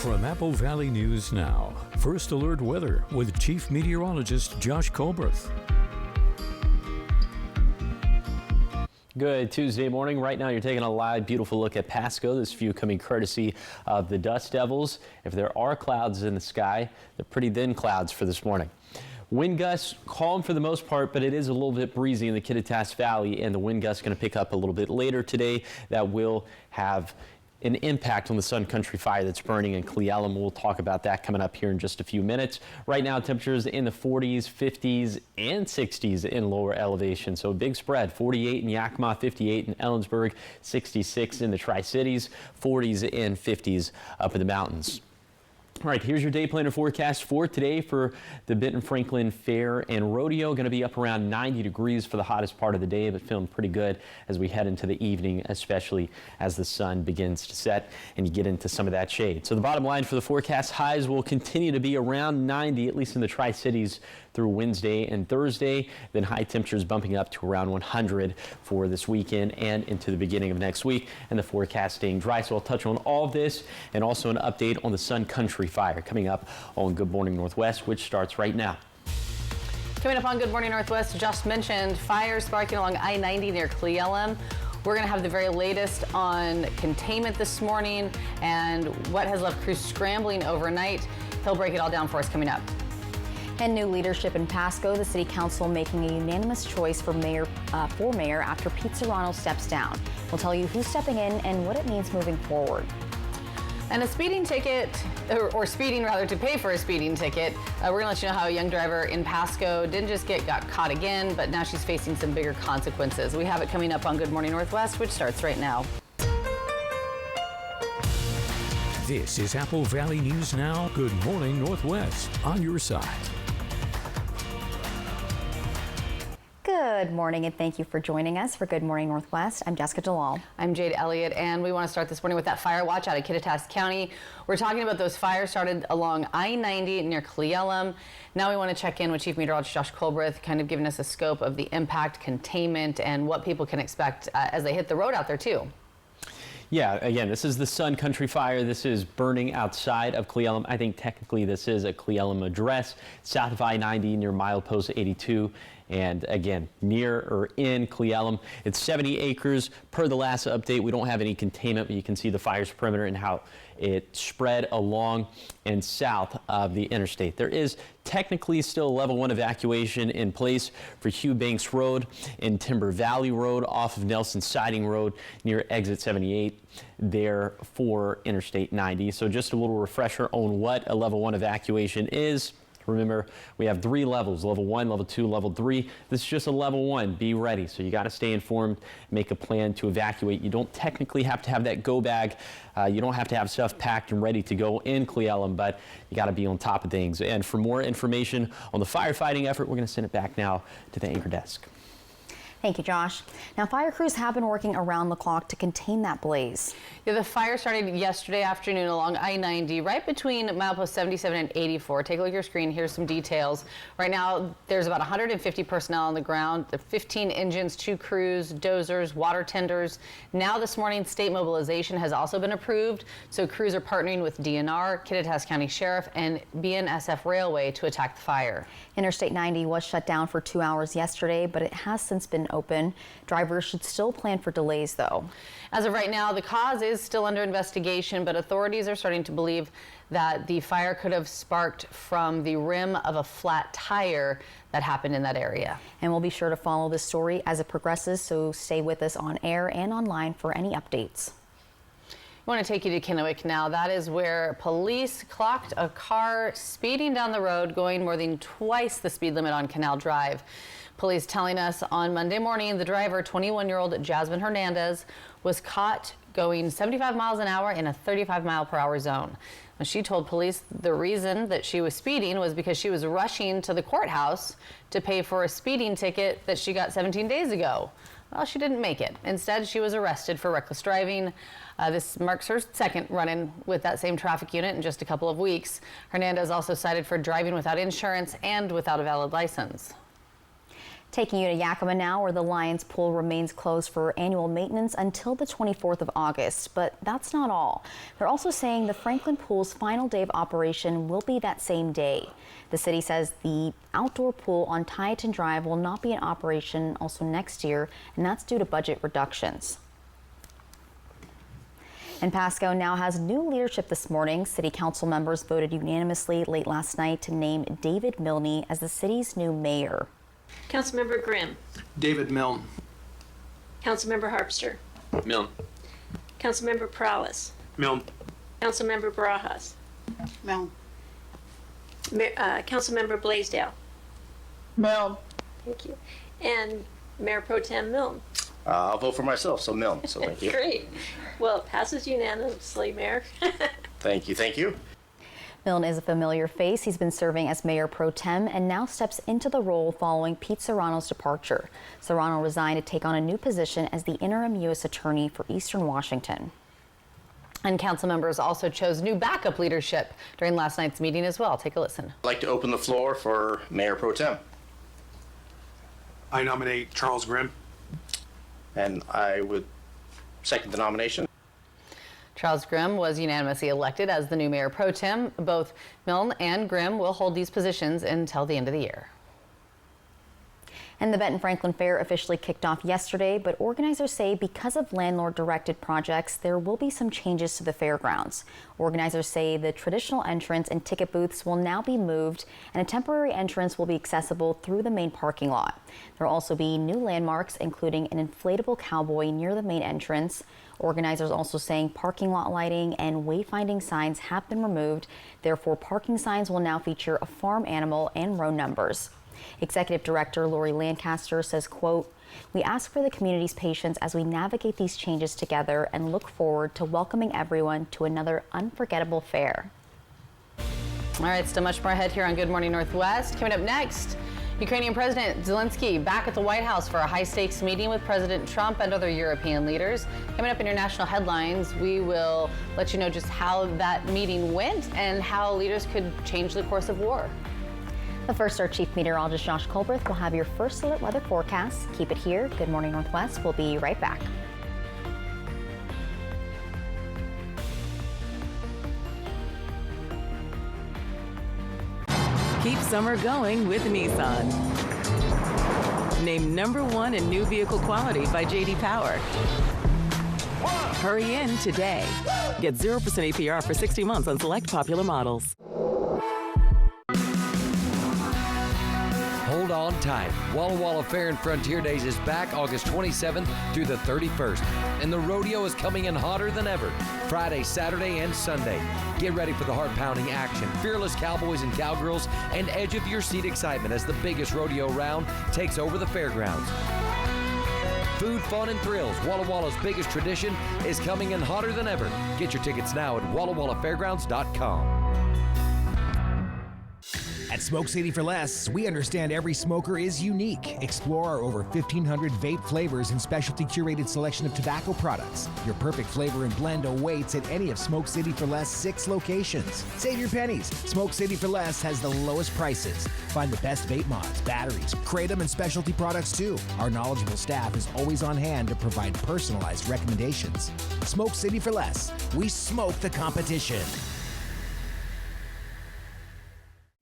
From Apple Valley News Now, First Alert Weather with Chief Meteorologist Josh Colbreth. Good Tuesday morning. Right now you're taking a live, beautiful look at Pasco. This view coming courtesy of the Dust Devils. If there are clouds in the sky, they're pretty thin clouds for this morning. Wind gusts calm for the most part, but it is a little bit breezy in the Kittitas Valley, and the wind gusts going to pick up a little bit later today. That will have an impact on the Sun Country fire that's burning in Cle Elum. We'll talk about that coming up here in just a few minutes. Right now, temperatures in the 40s, 50s, and 60s in lower elevation. So a big spread. 48 in Yakima, 58 in Ellensburg, 66 in the Tri-Cities, 40s and 50s up in the mountains. All right, here's your day planner forecast for today for the Benton Franklin Fair and Rodeo. Going to be up around 90 degrees for the hottest part of the day, but feeling pretty good as we head into the evening, especially as the sun begins to set and you get into some of that shade. So the bottom line for the forecast, highs will continue to be around 90, at least in the Tri-Cities through Wednesday and Thursday. Then high temperatures bumping up to around 100 for this weekend and into the beginning of next week. And the forecast staying dry. So I'll touch on all of this and also an update on the Sun Country fire coming up on Good Morning Northwest, which starts right now. Coming up on Good Morning Northwest, just mentioned fires sparking along I-90 near Cle Elum. We're going to have the very latest on containment this morning and what has left crews scrambling overnight. He'll break it all down for us coming up. And new leadership in Pasco, the city council making a unanimous choice for mayor after Pete Serrano steps down. We'll tell you who's stepping in and what it means moving forward. And a speeding ticket, or speeding rather, to pay for a speeding ticket. We're going to let you know how a young driver in Pasco didn't just got caught again, but now she's facing some bigger consequences. We have it coming up on Good Morning Northwest, which starts right now. This is Apple Valley News Now. Good Morning Northwest on your side. Good morning, and thank you for joining us for Good Morning Northwest. I'm Jessica Jalal. I'm Jade Elliott, and we want to start this morning with that fire watch out of Kittitas County. We're talking about those fires started along I-90 near Cle Elum. Now we want to check in with Chief Meteorologist Josh Colbreth, kind of giving us a scope of the impact, containment, and what people can expect as they hit the road out there too. Yeah, again, this is the Sun Country fire. This is burning outside of Cle Elum. I think technically this is a Cle Elum address, south of I-90 near milepost 82. And again, near or in Cle Elum. It's 70 acres. Per the last update, we don't have any containment, but you can see the fire's perimeter and how it spread along and south of the interstate. There is technically still a level 1 evacuation in place for Hugh Banks Road and Timber Valley Road off of Nelson Siding Road near exit 78 there for Interstate 90. So just a little refresher on what a level 1 evacuation is. Remember, we have 3 levels, level 1, level 2, level 3. This is just a level 1. Be ready. So you got to stay informed, make a plan to evacuate. You don't technically have to have that go bag. You don't have to have stuff packed and ready to go in Cle Elum, but you got to be on top of things. And for more information on the firefighting effort, we're going to send it back now to the anchor desk. Thank you, Josh. Now, fire crews have been working around the clock to contain that blaze. Yeah, the fire started yesterday afternoon along I-90, right between milepost 77 and 84. Take a look at your screen. Here's some details. Right now, there's about 150 personnel on the ground, 15 engines, 2 crews, dozers, water tenders. Now this morning, state mobilization has also been approved. So crews are partnering with DNR, Kittitas County Sheriff, and BNSF Railway to attack the fire. Interstate 90 was shut down for 2 hours yesterday, but it has since been open. Drivers should still plan for delays, though. As of right now, the cause is still under investigation, but authorities are starting to believe that the fire could have sparked from the rim of a flat tire that happened in that area. And we'll be sure to follow this story as it progresses, so stay with us on air and online for any updates. I want to take you to Kennewick now. That is where police clocked a car speeding down the road going more than twice the speed limit on Canal Drive. Police telling us on Monday morning the driver, 21-year-old Jasmine Hernandez, was caught going 75 miles an hour in a 35-mile-per-hour zone. Now, she told police the reason that she was speeding was because she was rushing to the courthouse to pay for a speeding ticket that she got 17 days ago. Well, she didn't make it. Instead, she was arrested for reckless driving. This marks her second run-in with that same traffic unit in just a couple of weeks. Hernandez also cited for driving without insurance and without a valid license. Taking you to Yakima now, where the Lions Pool remains closed for annual maintenance until the 24th of August. But that's not all. They're also saying the Franklin Pool's final day of operation will be that same day. The city says the outdoor pool on Tieton Drive will not be in operation also next year, and that's due to budget reductions. And Pasco now has new leadership this morning. City council members voted unanimously late last night to name David Milne as the city's new mayor. Councilmember Grimm. David Milne. Councilmember Harpster. Milne. Councilmember Perales. Milne. Councilmember Barajas. Milne. Councilmember Blaisdell. Milne. Thank you. And Mayor Pro Tem Milne. I'll vote for myself, so Milne. So thank you. Great. Well, it passes unanimously, Mayor. Thank you. Thank you. Milne is a familiar face. He's been serving as mayor pro tem and now steps into the role following Pete Serrano's departure. Serrano resigned to take on a new position as the interim U.S. attorney for Eastern Washington. And council members also chose new backup leadership during last night's meeting as well. Take a listen. I'd like to open the floor for Mayor Pro Tem. I nominate Charles Grimm. And I would second the nomination. Charles Grimm was unanimously elected as the new mayor pro tem. Both Milne and Grimm will hold these positions until the end of the year. And the Benton Franklin Fair officially kicked off yesterday, but organizers say because of landlord-directed projects, there will be some changes to the fairgrounds. Organizers say the traditional entrance and ticket booths will now be moved, and a temporary entrance will be accessible through the main parking lot. There will also be new landmarks, including an inflatable cowboy near the main entrance. Organizers also saying parking lot lighting and wayfinding signs have been removed. Therefore, parking signs will now feature a farm animal and row numbers. Executive Director Lori Lancaster says, quote, "We ask for the community's patience as we navigate these changes together and look forward to welcoming everyone to another unforgettable fair." All right, still much more ahead here on Good Morning Northwest. Coming up next, Ukrainian President Zelensky back at the White House for a high-stakes meeting with President Trump and other European leaders. Coming up in your national headlines, we will let you know just how that meeting went and how leaders could change the course of war. But first, our Chief Meteorologist Josh Colbreth will have your first alert weather forecast. Keep it here. Good Morning Northwest. We'll be right back. Keep summer going with Nissan. Named #1 in new vehicle quality by J.D. Power. Hurry in today. Get 0% APR for 60 months on select popular models. Hold on tight. Walla Walla Fair and Frontier Days is back August 27th through the 31st. And the rodeo is coming in hotter than ever. Friday, Saturday, and Sunday. Get ready for the heart-pounding action, fearless cowboys and cowgirls, and edge-of-your-seat excitement as the biggest rodeo round takes over the fairgrounds. Food, fun, and thrills. Walla Walla's biggest tradition is coming in hotter than ever. Get your tickets now at WallaWallaFairgrounds.com. At Smoke City for Less, we understand every smoker is unique. Explore our over 1,500 vape flavors and specialty curated selection of tobacco products. Your perfect flavor and blend awaits at any of Smoke City for Less 6 locations. Save your pennies. Smoke City for Less has the lowest prices. Find the best vape mods, batteries, kratom, and specialty products too. Our knowledgeable staff is always on hand to provide personalized recommendations. Smoke City for Less. We smoke the competition.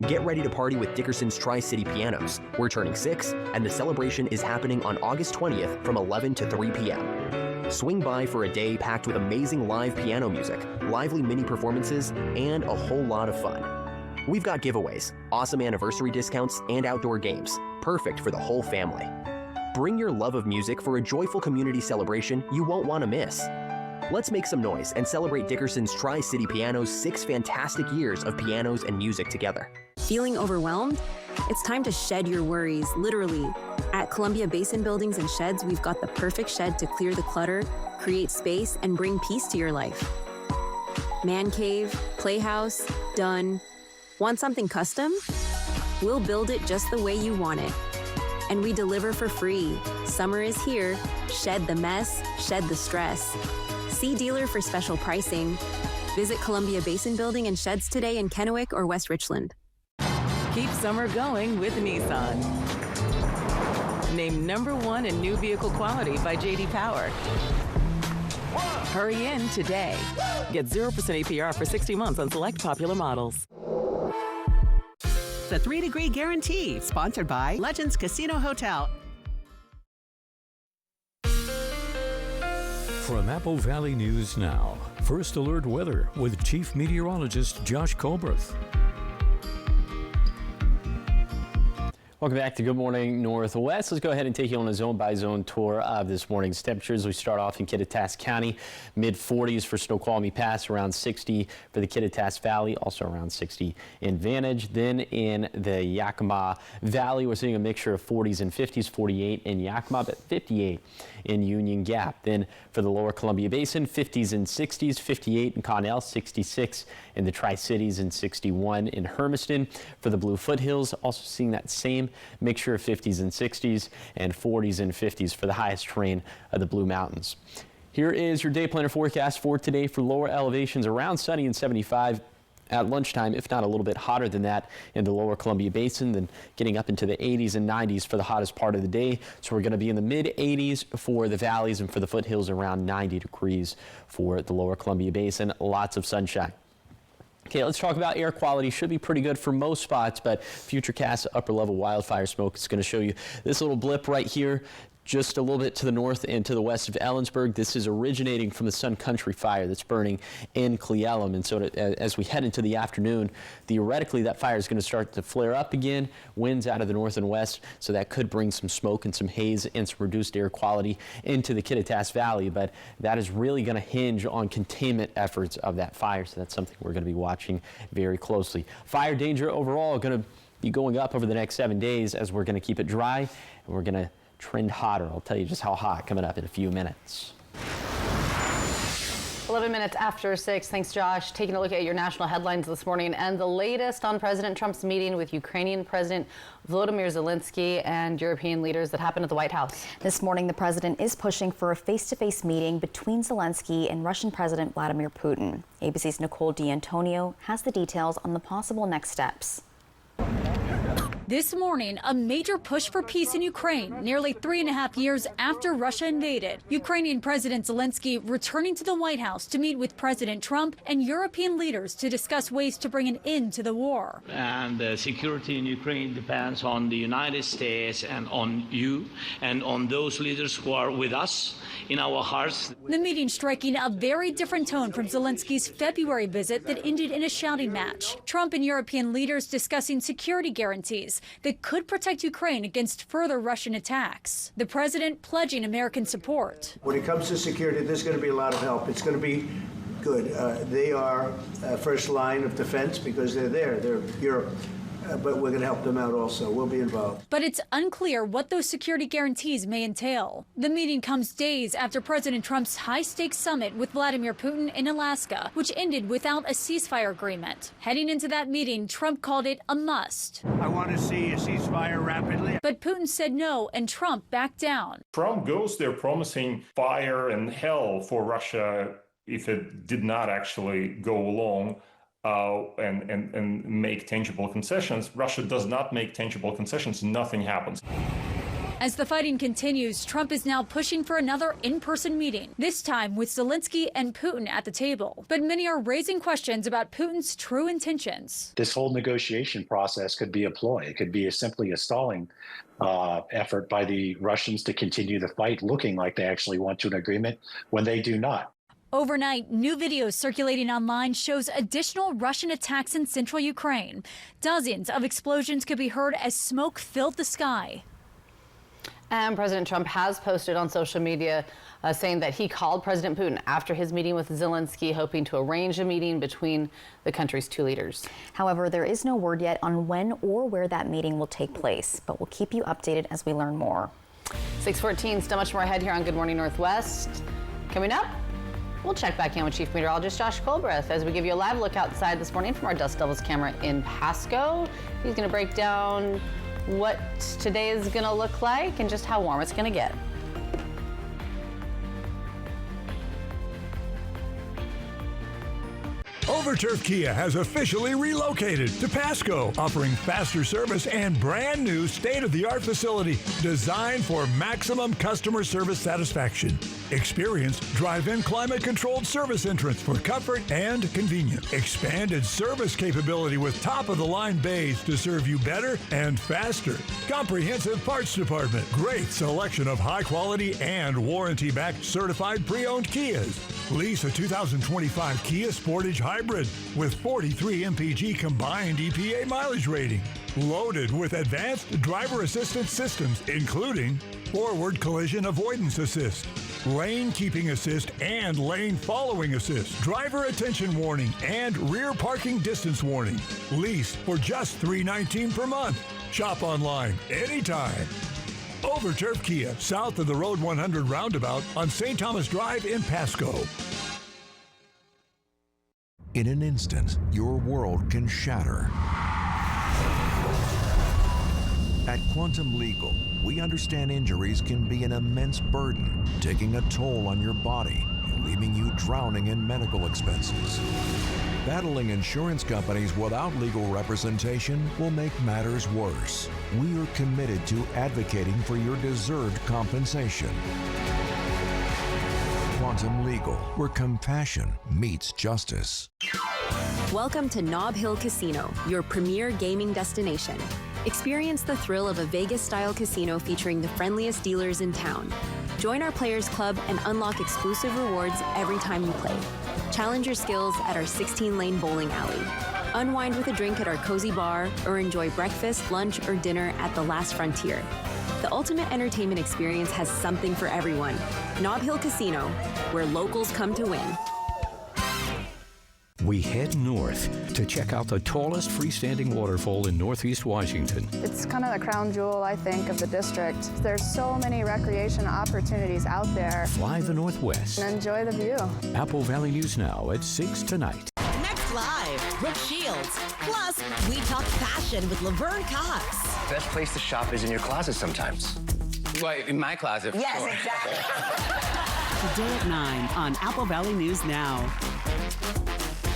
Get ready to party with Dickerson's Tri-City Pianos. We're turning 6, and the celebration is happening on August 20th from 11 to 3 p.m. Swing by for a day packed with amazing live piano music, lively mini performances, and a whole lot of fun. We've got giveaways, awesome anniversary discounts, and outdoor games, perfect for the whole family. Bring your love of music for a joyful community celebration you won't want to miss. Let's make some noise and celebrate Dickerson's Tri-City Piano's 6 fantastic years of pianos and music together. Feeling overwhelmed? It's time to shed your worries, literally. At Columbia Basin Buildings and Sheds, we've got the perfect shed to clear the clutter, create space, and bring peace to your life. Man cave, playhouse, done. Want something custom? We'll build it just the way you want it. And we deliver for free. Summer is here. Shed the mess, shed the stress. See dealer for special pricing. Visit Columbia Basin Building and Sheds today in Kennewick or West Richland. Keep summer going with Nissan. Named #1 in new vehicle quality by J.D. Power. Hurry in today. Get 0% APR for 60 months on select popular models. The 3-Degree Guarantee, sponsored by Legends Casino Hotel. From Apple Valley News Now, First Alert Weather with Chief Meteorologist Josh Colbreth. Welcome back to Good Morning Northwest. Let's go ahead and take you on a zone-by-zone tour of this morning's temperatures. We start off in Kittitas County, mid-40s for Snoqualmie Pass, around 60 for the Kittitas Valley, also around 60 in Vantage. Then in the Yakima Valley, we're seeing a mixture of 40s and 50s, 48 in Yakima, but 58 in Union Gap. Then for the lower Columbia Basin, 50s and 60s, 58 in Connell, 66 in the Tri-Cities, and 61 in Hermiston. For the Blue Foothills, also seeing that same mixture of 50s and 60s and 40s and 50s for the highest terrain of the Blue Mountains. Here is your day planner forecast for today. For lower elevations, around sunny and 75 at lunchtime, if not a little bit hotter than that in the lower Columbia Basin, then getting up into the 80s and 90s for the hottest part of the day. So we're going to be in the mid 80s for the valleys, and for the foothills around 90 degrees for the lower Columbia Basin. Lots of sunshine. Okay, let's talk about air quality. Should be pretty good for most spots, but Futurecast upper level wildfire smoke is going to show you this little blip right here, just a little bit to the north and to the west of Ellensburg. This is originating from the Sun Country fire that's burning in Cle Elum. And so as we head into the afternoon, theoretically that fire is going to start to flare up again, winds out of the north and west, so that could bring some smoke and some haze and some reduced air quality into the Kittitas Valley. But that is really going to hinge on containment efforts of that fire, so that's something we're going to be watching very closely. Fire danger overall going to be going up over the next 7 days as we're going to keep it dry, and we're going to trend hotter. I'll tell you just how hot coming up in a few minutes. 11 minutes after 6. Thanks, Josh. Taking a look at your national headlines this morning and the latest on President Trump's meeting with Ukrainian President Volodymyr Zelensky and European leaders that happened at the White House. This morning, the president is pushing for a face-to-face meeting between Zelensky and Russian President Vladimir Putin. ABC's Nicole D'Antonio has the details on the possible next steps. This morning, a major push for peace in Ukraine, nearly 3.5 years after Russia invaded. Ukrainian President Zelensky returning to the White House to meet with President Trump and European leaders to discuss ways to bring an end to the war. And security in Ukraine depends on the United States and on you and on those leaders who are with us in our hearts. The meeting striking a very different tone from Zelensky's February visit that ended in a shouting match. Trump and European leaders discussing security guarantees that could protect Ukraine against further Russian attacks. The president pledging American support. When it comes to security, there's going to be a lot of help. It's going to be good. They are first line of defense because they're there. They're Europe. But we're going to help them out also. We'll be involved. But it's unclear what those security guarantees may entail. The meeting comes days after President Trump's high-stakes summit with Vladimir Putin in Alaska, which ended without a ceasefire agreement. Heading into that meeting, Trump called it a must. I want to see a ceasefire rapidly. But Putin said no, and Trump backed down. Trump goes there promising fire and hell for Russia if it did not actually go along. And make tangible concessions. Russia does not make tangible concessions. Nothing happens. As the fighting continues, Trump is now pushing for another in-person meeting, this time with Zelensky and Putin at the table. But many are raising questions about Putin's true intentions. This whole negotiation process could be a ploy. It could be simply a stalling effort by the Russians to continue the fight, looking like they actually want to an agreement when they do not. Overnight, new videos circulating online shows additional Russian attacks in central Ukraine. Dozens of explosions could be heard as smoke filled the sky. And President Trump has posted on social media saying that he called President Putin after his meeting with Zelensky, hoping to arrange a meeting between the country's two leaders. However, there is no word yet on when or where that meeting will take place, but we'll keep you updated as we learn more. 6:14, still much more ahead here on Good Morning Northwest. Coming up, we'll check back in with Chief Meteorologist Josh Colbreth as we give you a live look outside this morning from our Dust Devils camera in Pasco. He's going to break down what today is going to look like and just how warm it's going to get. Over Overturf Kia has officially relocated to Pasco, offering faster service and brand new state-of-the-art facility designed for maximum customer service satisfaction. Experience drive-in climate-controlled service entrance for comfort and convenience. Expanded service capability with top-of-the-line bays to serve you better and faster. Comprehensive parts department. Great selection of high-quality and warranty-backed certified pre-owned Kias. Lease a 2025 Kia Sportage Hybrid with 43 mpg combined EPA mileage rating. Loaded with advanced driver assistance systems, including forward collision avoidance assist, lane keeping assist and lane following assist, driver attention warning, and rear parking distance warning. Lease for just $319 per month. Shop online anytime. Overturf Kia, south of the Road 100 roundabout on St. Thomas Drive in Pasco. In an instant, your world can shatter. At Quantum Legal, we understand injuries can be an immense burden, taking a toll on your body and leaving you drowning in medical expenses. Battling insurance companies without legal representation will make matters worse. We are committed to advocating for your deserved compensation. Quantum Legal, where compassion meets justice. Welcome to Nob Hill Casino, your premier gaming destination. Experience the thrill of a Vegas-style casino featuring the friendliest dealers in town. Join our Players Club and unlock exclusive rewards every time you play. Challenge your skills at our 16-lane bowling alley. Unwind with a drink at our cozy bar, or enjoy breakfast, lunch, or dinner at the Last Frontier. The ultimate entertainment experience has something for everyone. Nob Hill Casino, where locals come to win. We head north to check out the tallest freestanding waterfall in Northeast Washington. It's kind of the crown jewel, I think, of the district. There's so many recreation opportunities out there. Fly the Northwest. And enjoy the view. Apple Valley News Now at 6 tonight. Next live, Brooke Shields. Plus, we talk fashion with Laverne Cox. Best place to shop is in your closet sometimes. Well, in my closet. Yes, sure. exactly. Today at 9 on Apple Valley News Now.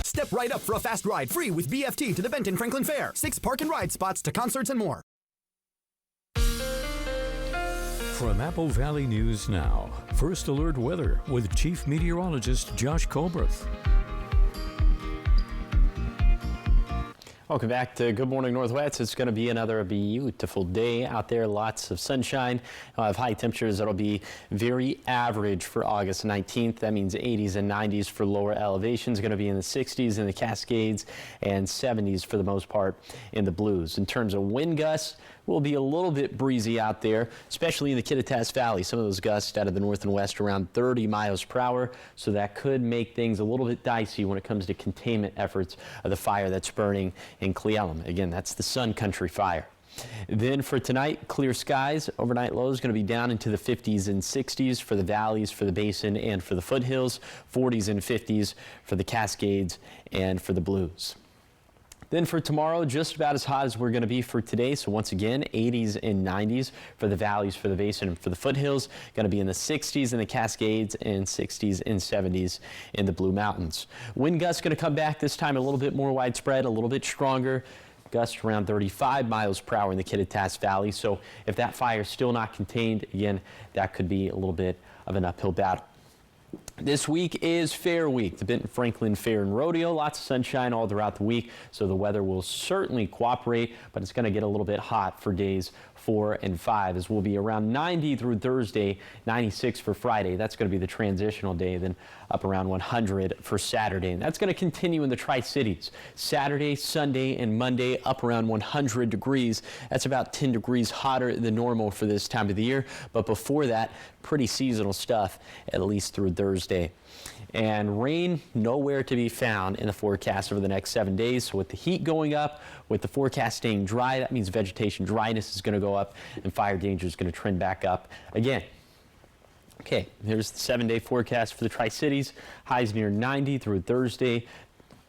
Step right up for a fast ride free with BFT to the Benton Franklin Fair. 6 park and ride spots to concerts and more. From Apple Valley News Now, First Alert Weather with Chief Meteorologist Josh Colbreth. Welcome back to Good Morning Northwest. It's going to be another beautiful day out there. Lots of sunshine. I'll have high temperatures that'll be very average for August 19th. That means 80s and 90s for lower elevations. Going to be in the 60s in the Cascades and 70s for the most part in the Blues. In terms of wind gusts, will be a little bit breezy out there, especially in the Kittitas Valley. Some of those gusts out of the north and west around 30 miles per hour. So that could make things a little bit dicey when it comes to containment efforts of the fire that's burning in Cle Elum. Again, that's the Sun Country fire. Then for tonight, clear skies. Overnight lows going to be down into the 50s and 60s for the valleys, for the basin, and for the foothills. 40s and 50s for the Cascades and for the Blues. Then for tomorrow, just about as hot as we're going to be for today. So once again, 80s and 90s for the valleys, for the basin, and for the foothills. Going to be in the 60s in the Cascades and 60s and 70s in the Blue Mountains. Wind gusts going to come back this time a little bit more widespread, a little bit stronger. Gusts around 35 miles per hour in the Kittitas Valley. So if that fire is still not contained, again, that could be a little bit of an uphill battle. This week is Fair Week, the Benton Franklin Fair and Rodeo. Lots of sunshine all throughout the week, so the weather will certainly cooperate, but it's going to get a little bit hot for days 4 and 5, as we'll be around 90 through Thursday, 96 for Friday. That's going to be the transitional day, then up around 100 for Saturday. And that's going to continue in the Tri-Cities. Saturday, Sunday, and Monday up around 100 degrees. That's about 10 degrees hotter than normal for this time of the year. But before that, pretty seasonal stuff, at least through Thursday. And rain nowhere to be found in the forecast over the next 7 days. So with the heat going up, with the forecast staying dry, that means vegetation dryness is going to go up and fire danger is going to trend back up again. Okay, here's the 7-day forecast for the Tri-Cities. Highs near 90 through Thursday.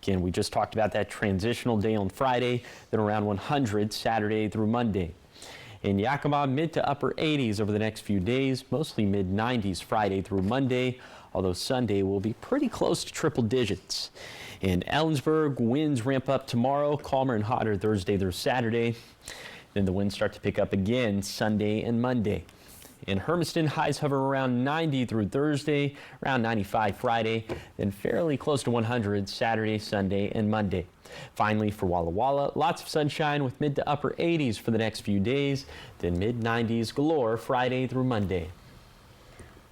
Again, we just talked about that transitional day on Friday, then around 100 Saturday through Monday. In Yakima, mid to upper 80s over the next few days, mostly mid 90s Friday through Monday, although Sunday will be pretty close to triple digits. In Ellensburg, winds ramp up tomorrow, calmer and hotter Thursday through Saturday. Then the winds start to pick up again Sunday and Monday. In Hermiston, highs hover around 90 through Thursday, around 95 Friday, then fairly close to 100 Saturday, Sunday, and Monday. Finally, for Walla Walla, lots of sunshine with mid to upper 80s for the next few days, then mid 90s galore Friday through Monday.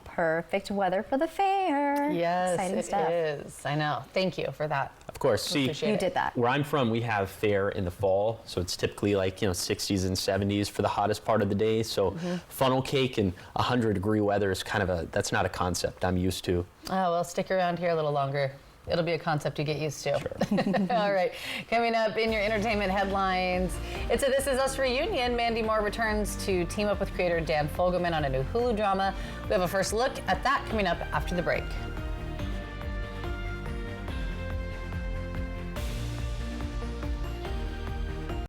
Perfect weather for the fair. Yes, Exciting stuff. It is. I know. Thank you for that. Of course, see, You did that. where I'm from, we have fair in the fall, so it's typically like, 60s and 70s for the hottest part of the day. So funnel cake and 100-degree weather is kind of that's not a concept I'm used to. Oh, well, stick around here a little longer. It'll be a concept you get used to. Sure. All right. Coming up in your entertainment headlines, it's a This Is Us reunion. Mandy Moore returns to team up with creator Dan Fogelman on a new Hulu drama. We have a first look at that coming up after the break.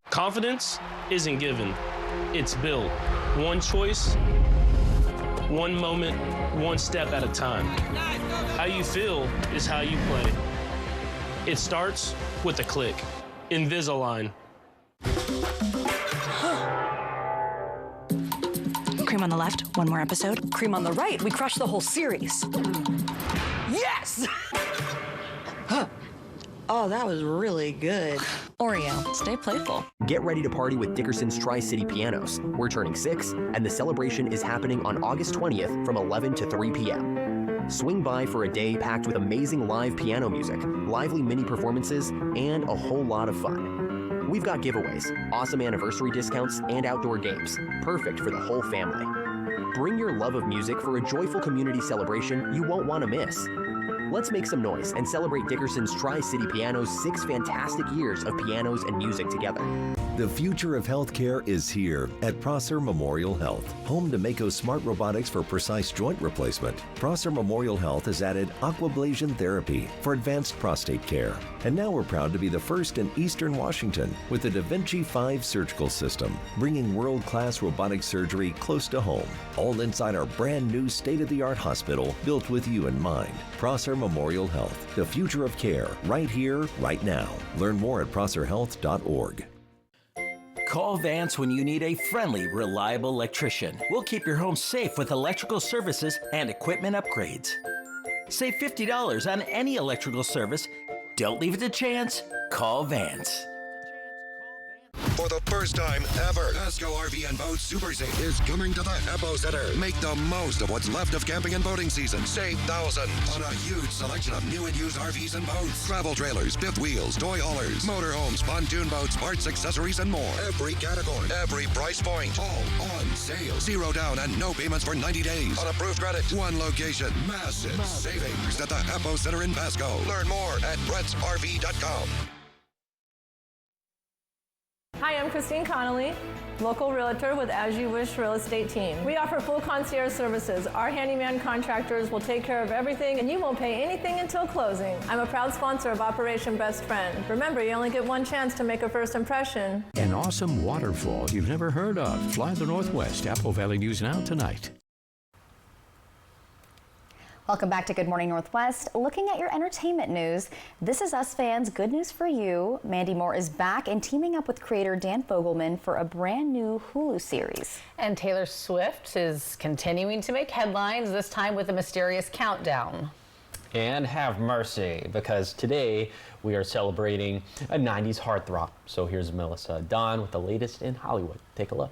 Confidence isn't given, it's built. One choice, one moment, one step at a time. How you feel is how you play. It starts with a click. Invisalign. Cream on the left, one more episode. Cream on the right, we crushed the whole series. Yes! Oh, that was really good. Oreo, stay playful. Get ready to party with Dickerson's Tri-City Pianos. We're turning 6, and the celebration is happening on August 20th from 11 to 3 p.m. Swing by for a day packed with amazing live piano music, lively mini performances, and a whole lot of fun. We've got giveaways, awesome anniversary discounts, and outdoor games, perfect for the whole family. Bring your love of music for a joyful community celebration you won't want to miss. Let's make some noise and celebrate Dickerson's Tri-City Piano's 6 fantastic years of pianos and music together. The future of healthcare is here at Prosser Memorial Health, home to Mako Smart Robotics for precise joint replacement. Prosser Memorial Health has added aquablation therapy for advanced prostate care. And now we're proud to be the first in Eastern Washington with the Da Vinci 5 surgical system, bringing world-class robotic surgery close to home, all inside our brand new state-of-the-art hospital built with you in mind. Prosser Memorial Health, the future of care, right here, right now. Learn more at prosserhealth.org. Call Vance when you need a friendly, reliable electrician. We'll keep your home safe with electrical services and equipment upgrades. Save $50 on any electrical service. Don't leave it to chance. Call Vance. For the first time ever, Pasco RV and Boat Super Save is coming to the Eppo Center. Make the most of what's left of camping and boating season. Save thousands on a huge selection of new and used RVs and boats. Travel trailers, fifth wheels, toy haulers, motorhomes, pontoon boats, parts, accessories, and more. Every category, every price point, all on sale. 0 down and no payments for 90 days. On approved credit, one location. Massive savings at the Eppo Center in Pasco. Learn more at brettsrv.com. Hi, I'm Christine Connolly, local realtor with As You Wish Real Estate Team. We offer full concierge services. Our handyman contractors will take care of everything and you won't pay anything until closing. I'm a proud sponsor of Operation Best Friend. Remember, you only get one chance to make a first impression. An awesome waterfall you've never heard of. Fly the Northwest. Apple Valley News Now tonight. Welcome back to Good Morning Northwest. Looking at your entertainment news, This Is Us fans, good news for you. Mandy Moore is back and teaming up with creator Dan Fogelman for a brand new Hulu series. And Taylor Swift is continuing to make headlines, this time with a mysterious countdown. And have mercy, because today we are celebrating a 90s heartthrob. So here's Melissa Dawn with the latest in Hollywood. Take a look.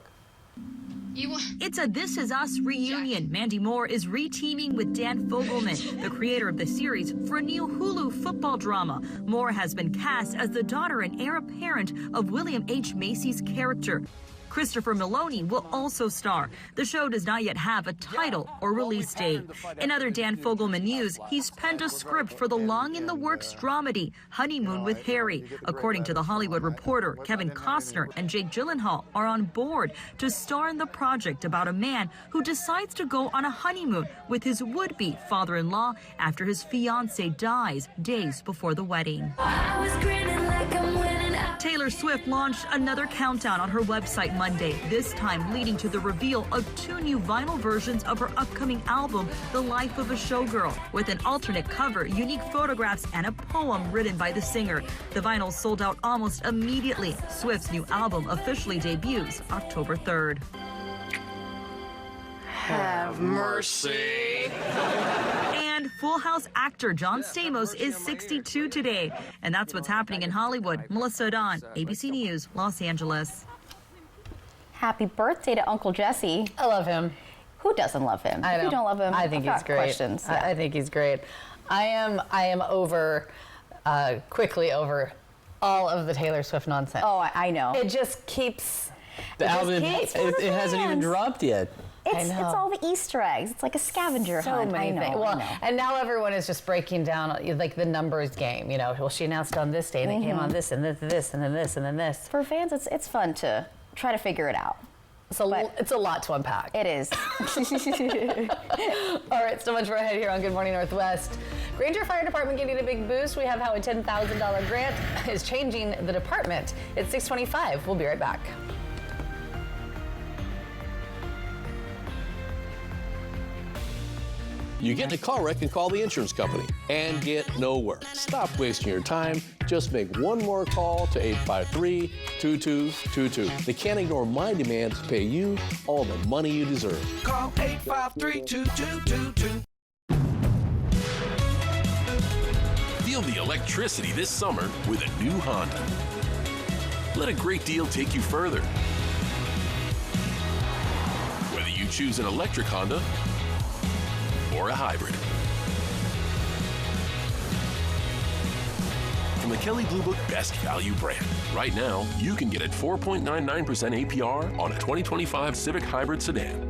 It's a This Is Us reunion. Mandy Moore is re-teaming with Dan Fogelman, the creator of the series, for a new Hulu football drama. Moore has been cast as the daughter and heir apparent of William H. Macy's character. Christopher Meloni will also star. The show does not yet have a title or release date. In other Dan Fogelman news, he's penned a script for the long-in-the-works dramedy Honeymoon with Harry. According to The Hollywood Reporter, Kevin Costner and Jake Gyllenhaal are on board to star in the project about a man who decides to go on a honeymoon with his would-be father-in-law after his fiancée dies days before the wedding. Taylor Swift launched another countdown on her website Monday, this time leading to the reveal of 2 new vinyl versions of her upcoming album, The Life of a Showgirl, with an alternate cover, unique photographs, and a poem written by the singer. The vinyl sold out almost immediately. Swift's new album officially debuts October 3rd. Have mercy. And Full House actor John Stamos is 62 today. And that's what's happening in Hollywood. Melissa O'Don, ABC News, Los Angeles. Happy birthday to Uncle Jesse. I love him. Who doesn't love him? I If you don't love him, I think I've he's got great. questions. Yeah. I think he's great. I am quickly over all of the Taylor Swift nonsense. Oh, I know. It just keeps. The album, it hasn't even dropped yet. It's all the Easter eggs. It's like a scavenger So hunt. many things. Well, and now everyone is just breaking down like the numbers game. You know, well, she announced on this day, and it came on this, and this, and then this, and then this. For fans, it's fun to try to figure it out. It's a lot to unpack. It is. All right, so much more ahead here on Good Morning Northwest. Granger Fire Department getting a big boost. We have how a $10,000 grant is changing the department. It's 6:25. We'll be right back. You get in a car wreck and call the insurance company and get nowhere. Stop wasting your time. Just make one more call to 853-2222. They can't ignore my demand to pay you all the money you deserve. Call 853-2222. Feel the electricity this summer with a new Honda. Let a great deal take you further. Whether you choose an electric Honda or a hybrid. From the Kelley Blue Book Best Value brand. Right now, you can get at 4.99% APR on a 2025 Civic Hybrid sedan.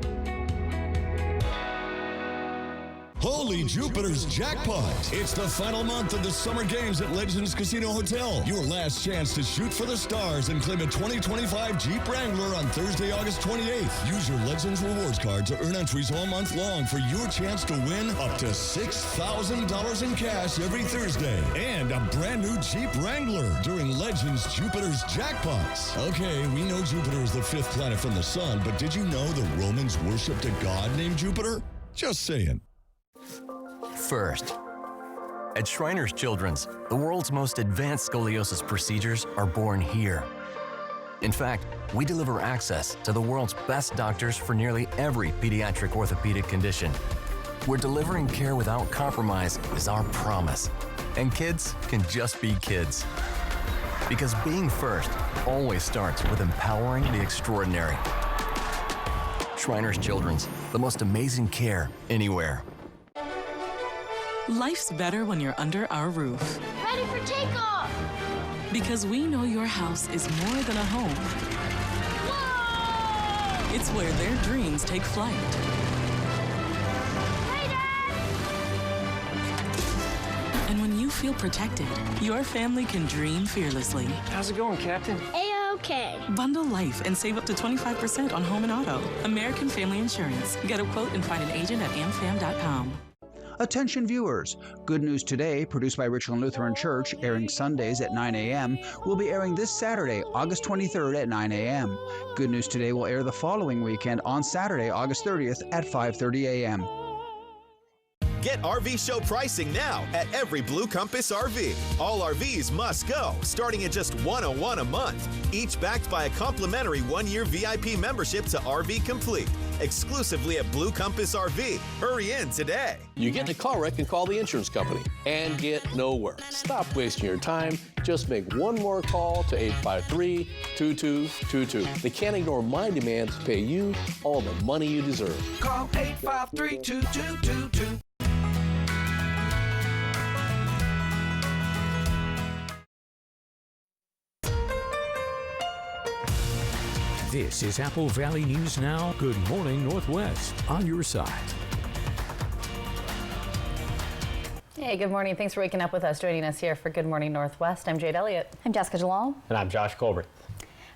Holy Jupiter's jackpot! It's the final month of the summer games at Legends Casino Hotel. Your last chance to shoot for the stars and claim a 2025 Jeep Wrangler on Thursday, August 28th. Use your Legends Rewards card to earn entries all month long for your chance to win up to $6,000 in cash every Thursday and a brand new Jeep Wrangler during Legends Jupiter's jackpots. Okay, we know Jupiter is the 5th planet from the sun, but did you know the Romans worshipped a god named Jupiter? Just saying. First, at Shriners Children's, the world's most advanced scoliosis procedures are born here. In fact, we deliver access to the world's best doctors for nearly every pediatric orthopedic condition. We're delivering care without compromise is our promise. And kids can just be kids. Because being first always starts with empowering the extraordinary. Shriners Children's, the most amazing care anywhere. Life's better when you're under our roof. Ready for takeoff! Because we know your house is more than a home. Whoa! It's where their dreams take flight. Hey, Dad! And when you feel protected, your family can dream fearlessly. How's it going, Captain? A-OK. Bundle life and save up to 25% on home and auto. American Family Insurance. Get a quote and find an agent at amfam.com. Attention viewers, Good News Today, produced by Richland Lutheran Church, airing Sundays at 9 a.m., will be airing this Saturday, August 23rd at 9 a.m. Good News Today will air the following weekend on Saturday, August 30th at 5:30 a.m. Get RV show pricing now at every Blue Compass RV. All RVs must go, starting at just $101 a month. Each backed by a complimentary 1-year VIP membership to RV Complete. Exclusively at Blue Compass RV. Hurry in today. You get in a car wreck and call the insurance company and get nowhere. Stop wasting your time. Just make one more call to 853-2222. They can't ignore my demand to pay you all the money you deserve. Call 853-2222. This is Apple Valley News Now. Good morning, Northwest. On your side. Hey, good morning. Thanks for waking up with us, joining us here for Good Morning Northwest. I'm Jade Elliott. I'm Jessica Jalal. And I'm Josh Colbert.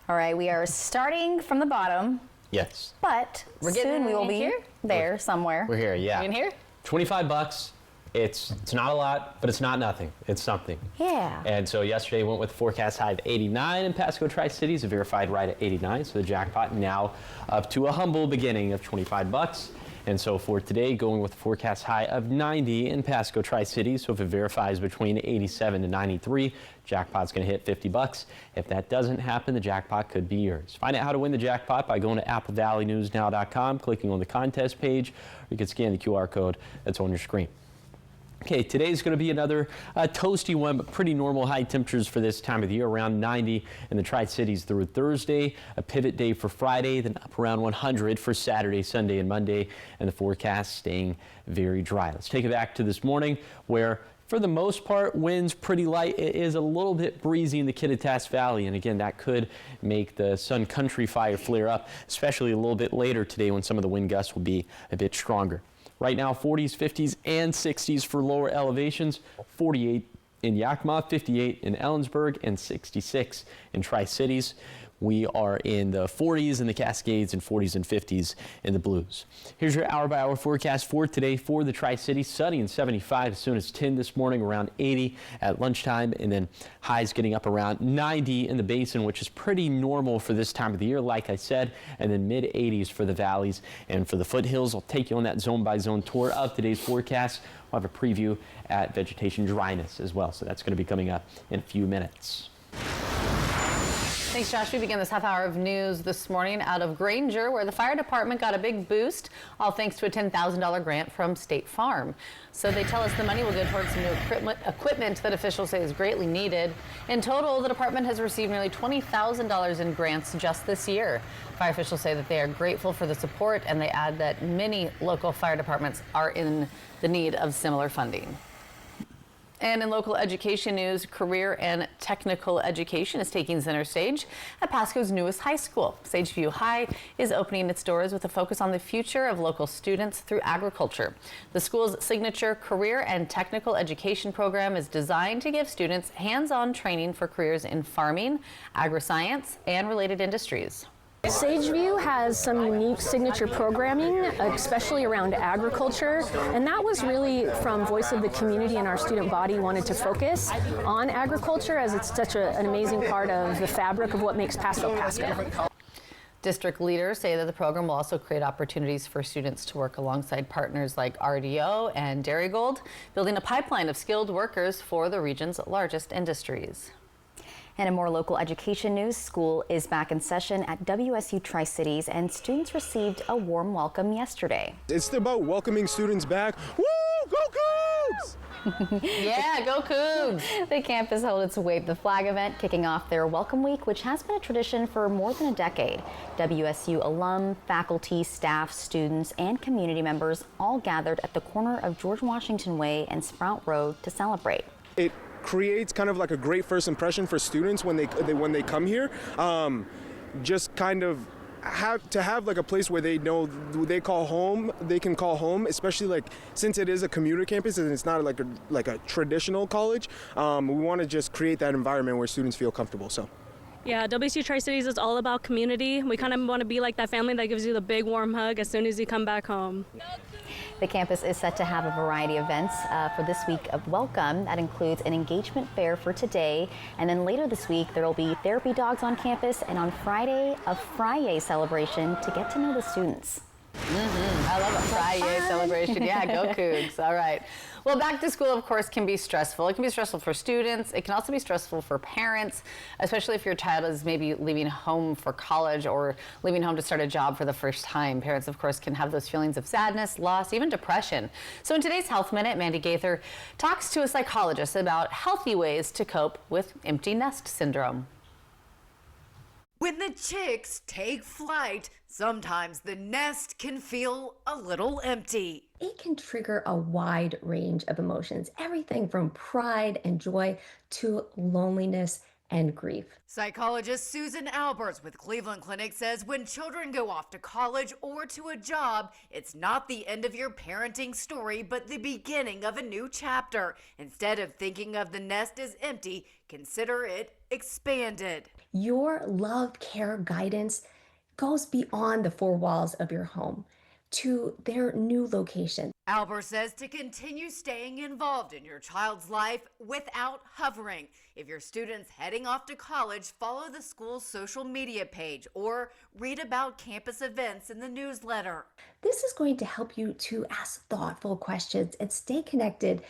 All right, we are starting from the bottom. Yes. But soon we will be here? there somewhere. We're here, yeah. In here? $25. It's not a lot, but it's not nothing. It's something. Yeah. And so yesterday went with the forecast high of 89 in Pasco Tri-Cities, a verified right at 89. So the jackpot now up to a humble beginning of $25. And so for today, going with the forecast high of 90 in Pasco Tri-Cities. So if it verifies between 87 to 93, jackpot's going to hit $50. If that doesn't happen, the jackpot could be yours. Find out how to win the jackpot by going to applevalleyNewsNow.com, clicking on the contest page, or you can scan the QR code that's on your screen. Okay, today's going to be another toasty one, but pretty normal high temperatures for this time of the year, around 90 in the Tri-Cities through Thursday, a pivot day for Friday, then up around 100 for Saturday, Sunday, and Monday, and the forecast staying very dry. Let's take it back to this morning where, for the most part, winds pretty light. It is a little bit breezy in the Kittitas Valley, and again, that could make the Sun Country fire flare up, especially a little bit later today when some of the wind gusts will be a bit stronger. Right now, 40s, 50s, and 60s for lower elevations, 48 in Yakima, 58 in Ellensburg, and 66 in Tri-Cities. We are in the 40s in the Cascades and 40s and 50s in the Blues. Here's your hour-by-hour forecast for today for the Tri-Cities. Sunny and 75 as soon as 10 this morning, around 80 at lunchtime, and then highs getting up around 90 in the Basin, which is pretty normal for this time of the year, like I said, and then mid-80s for the valleys and for the foothills. I'll take you on that zone-by-zone tour of today's forecast. We'll have a preview at vegetation dryness as well, so that's going to be coming up in a few minutes. Thanks, Josh. We begin this half hour of news this morning out of Granger, where the fire department got a big boost, all thanks to a $10,000 grant from State Farm. So they tell us the money will go towards some new equipment that officials say is greatly needed. In total, the department has received nearly $20,000 in grants just this year. Fire officials say that they are grateful for the support, and they add that many local fire departments are in the need of similar funding. And in local education news, career and technical education is taking center stage at Pasco's newest high school. Sageview High is opening its doors with a focus on the future of local students through agriculture. The school's signature career and technical education program is designed to give students hands-on training for careers in farming, agri-science, and related industries. Sageview has some unique signature programming, especially around agriculture, and that was really from Voice of the Community, and our student body wanted to focus on agriculture as it's such an amazing part of the fabric of what makes Pasco Pasco. District leaders say that the program will also create opportunities for students to work alongside partners like RDO and Darigold, building a pipeline of skilled workers for the region's largest industries. And in more local education news, school is back in session at WSU Tri-Cities, and students received a warm welcome yesterday. It's about welcoming students back. Woo! Go Cougs! Yeah, go Cougs! The campus held its Wave the Flag event, kicking off their Welcome Week, which has been a tradition for more than a decade. WSU alum, faculty, staff, students, and community members all gathered at the corner of George Washington Way and Sprout Road to celebrate. It creates kind of like a great first impression for students when they come here. Just kind of have like a place where they know they call home. They can call home, especially like since it is a commuter campus and it's not like a traditional college. We want to just create that environment where students feel comfortable. So. Yeah, WSU Tri-Cities is all about community. We kind of want to be like that family that gives you the big warm hug as soon as you come back home. The campus is set to have a variety of events for this week of welcome. That includes an engagement fair for today, and then later this week there will be therapy dogs on campus, and on Friday, a Friday celebration to get to know the students. I love a Friday celebration. Yeah, go Cougs. All right. Well, back to school, of course, can be stressful. It can be stressful for students. It can also be stressful for parents, especially if your child is maybe leaving home for college or leaving home to start a job for the first time. Parents, of course, can have those feelings of sadness, loss, even depression. So in today's Health Minute, Mandy Gaither talks to a psychologist about healthy ways to cope with empty nest syndrome. When the chicks take flight, sometimes the nest can feel a little empty. It can trigger a wide range of emotions, everything from pride and joy to loneliness and grief. Psychologist Susan Alberts with Cleveland Clinic says when children go off to college or to a job, it's not the end of your parenting story, but the beginning of a new chapter. Instead of thinking of the nest as empty, consider it expanded. Your love, care, guidance goes beyond the four walls of your home to their new location. Albert says to continue staying involved in your child's life without hovering. If your student's heading off to college, follow the school's social media page or read about campus events in the newsletter. This is going to help you to ask thoughtful questions and stay connected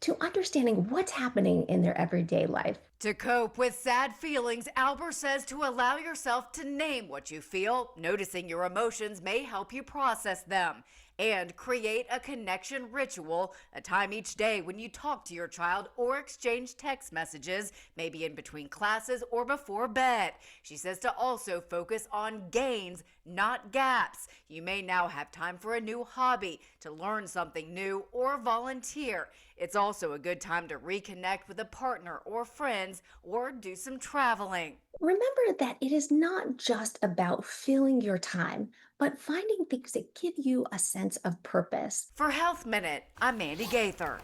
to understanding what's happening in their everyday life. To cope with sad feelings, Albert says to allow yourself to name what you feel. Noticing your emotions may help you process them. And create a connection ritual, a time each day when you talk to your child or exchange text messages, maybe in between classes or before bed. She says to also focus on gains, not gaps. You may now have time for a new hobby, to learn something new, or volunteer. It's also a good time to reconnect with a partner or friends or do some traveling. Remember that it is not just about filling your time, but finding things that give you a sense of purpose. For Health Minute, I'm Mandy Gaither.